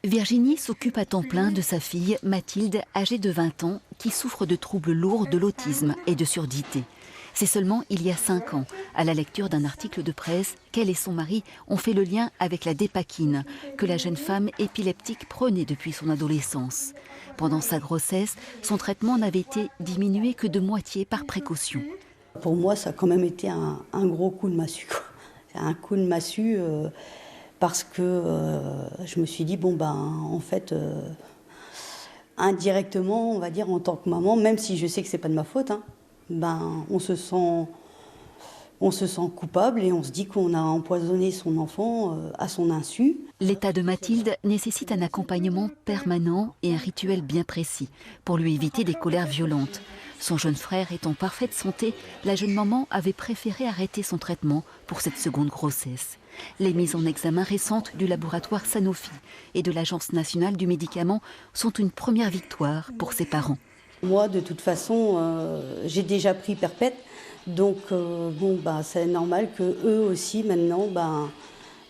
Virginie s'occupe à temps plein de sa fille Mathilde, âgée de 20 ans, qui souffre de troubles lourds de l'autisme et de surdité. C'est seulement il y a 5 ans, à la lecture d'un article de presse, qu'elle et son mari ont fait le lien avec la dépakine, que la jeune femme épileptique prenait depuis son adolescence. Pendant sa grossesse, son traitement n'avait été diminué que de moitié par précaution. Pour moi, ça a quand même été un gros coup de massue, quoi. Un coup de massue parce que je me suis dit, en fait, indirectement, on va dire, en tant que maman, même si je sais que c'est pas de ma faute, on se sent coupable et on se dit qu'on a empoisonné son enfant à son insu. L'état de Mathilde nécessite un accompagnement permanent et un rituel bien précis pour lui éviter des colères violentes. Son jeune frère étant en parfaite santé, la jeune maman avait préféré arrêter son traitement pour cette seconde grossesse. Les mises en examen récentes du laboratoire Sanofi et de l'Agence nationale du médicament sont une première victoire pour ses parents. Moi, de toute façon, j'ai déjà pris perpète, donc c'est normal que eux aussi maintenant,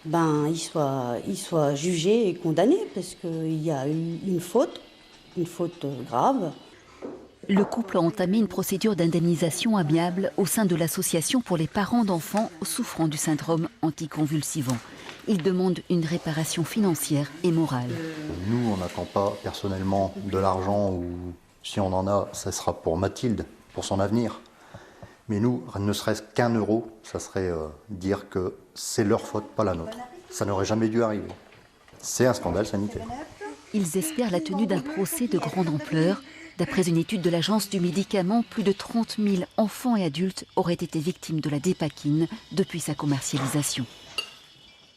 ils soient jugés et condamnés parce qu'il y a eu une faute grave. Le couple a entamé une procédure d'indemnisation amiable au sein de l'association pour les parents d'enfants souffrant du syndrome anticonvulsivant. Ils demandent une réparation financière et morale. Nous, on n'attend pas personnellement de l'argent ou si on en a, ça sera pour Mathilde, pour son avenir. Mais nous, ne serait-ce qu'1 euro, ça serait dire que c'est leur faute, pas la nôtre. Ça n'aurait jamais dû arriver. C'est un scandale sanitaire. Ils espèrent la tenue d'un procès de grande ampleur. D'après une étude de l'Agence du médicament, plus de 30 000 enfants et adultes auraient été victimes de la dépakine depuis sa commercialisation.